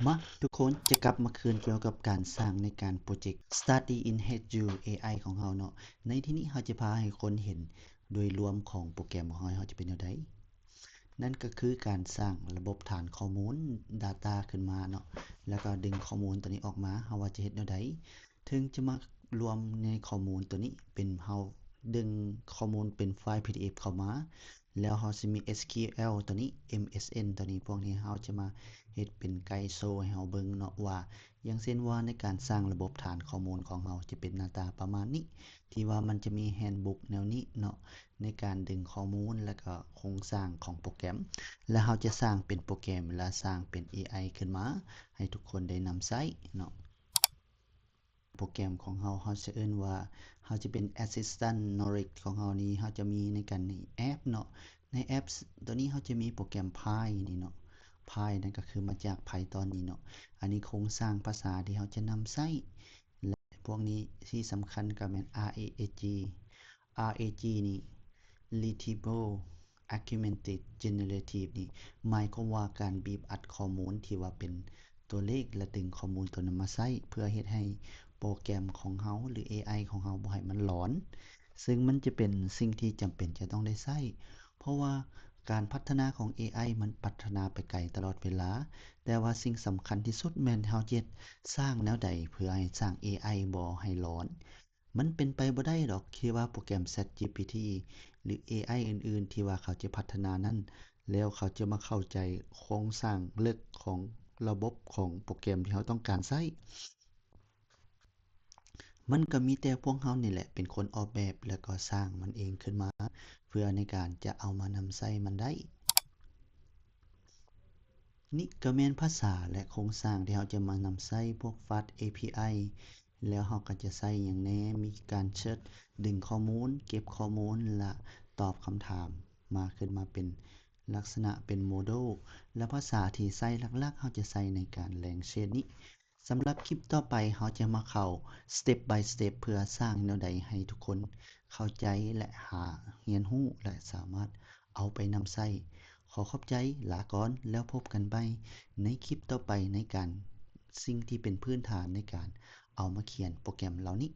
มาทุกคนจะกลับมาคืนเกี่ยวกับการสร้างในการโปรเจกต์ Study in HU AI ของเราเนาะในที่นี้เราจะพาให้คนเห็นโดยรวมของโปรแกรมของเราจะเป็นแนวใดนั่นก็คือการสร้างระบบฐานข้อมูล Data ขึ้นมาเนาะแล้วก็ดึงข้อมูลตัวนี้ออกมาเราว่าจะเฮ็ดแนวใดถึงจะมารวมในข้อมูลตัวนี้เป็นเราดึงข้อมูลเป็นไฟล์ PDF เข้ามาแล้วเราสิมี SQL ตัวนี้ MSN ตัวนี้พวกนี้เราจะมาเฮ็ดเป็นไกด์โชว์ให้เราเบิ่งเนาะว่าอย่างเช่นว่าในการสร้างระบบฐานข้อมูลของเราจะเป็นหน้าตาประมาณนี้ที่ว่ามันจะมี handbook แนวนี้เนาะในการดึงข้อมูลแล้วก็โครงสร้างของโปรแกรมแล้วเราจะสร้างเป็นโปรแกรมและสร้างเป็น AI ขึ้นมาให้ทุกคนได้นำใช้เนาะโปรแกรมของเราจะเอิ้นว่าเราจะเป็น Assistant Knowledge ของเรานี้เราจะมีในการในแอปเนาะในแอปตัวนี้เราจะมีโปรแกรม Pi นี่เนาะ Pi นั่นก็คือมาจาก Python นี่เนาะอันนี้โครงสร้างภาษาที่เราจะนำใช้และพวกนี้ที่สำคัญก็แม่น RAG RAG นี่ Retrieval Augmented Generative นี่หมายความว่าการบีบอัดข้อมูลที่ว่าเป็นตัวเลขและดึงข้อมูลตัวนั้นมาใช้เพื่อเฮ็ดให้โปรแกรมของเราหรือ AI ของเราบ่ให้มันหลอนซึ่งมันจะเป็นสิ่งที่จำเป็นจะต้องได้ใช้เพราะว่าการพัฒนาของ AI มันพัฒนาไปไกลตลอดเวลาแต่ว่าสิ่งสำคัญที่สุดแม่นเราจะสร้างแนวใดเพื่อให้สร้าง AI บ่ให้หลอนมันเป็นไปบ่ได้ดอกที่ว่าโปรแกรม ChatGPT หรือ AI อื่นๆที่ว่าเขาจะพัฒนานั้นแล้วเขาจะมาเข้าใจโครงสร้างลึกของระบบของโปรแกรมที่เราต้องการใช้มันก็มีแต่พวกเรานี่แหละเป็นคนออกแบบแล้วก็สร้างมันเองขึ้นมาเพื่อในการจะเอามานำใช้มันได้นี่ก็แม่นภาษาและโครงสร้างที่เราจะมานำใช้พวก Fast API แล้วเราก็จะใช้หยังแหน่มีการเชิดดึงข้อมูลเก็บข้อมูลและตอบคำถามมาขึ้นมาเป็นลักษณะเป็นโมเดลและภาษาที่ใช้หลักๆเราจะใช้ในการแรงเช่นนี้สำหรับคลิปต่อไปเราจะมาเข้า Step by Step เพื่อสร้างแนวใดให้ทุกคนเข้าใจและหาเรียนรู้และสามารถเอาไปนำใช้ขอขอบใจลาก่อนแล้วพบกันใหม่ในคลิปต่อไปในการสิ่งที่เป็นพื้นฐานในการเอามาเขียนโปรแกรมเหล่านี้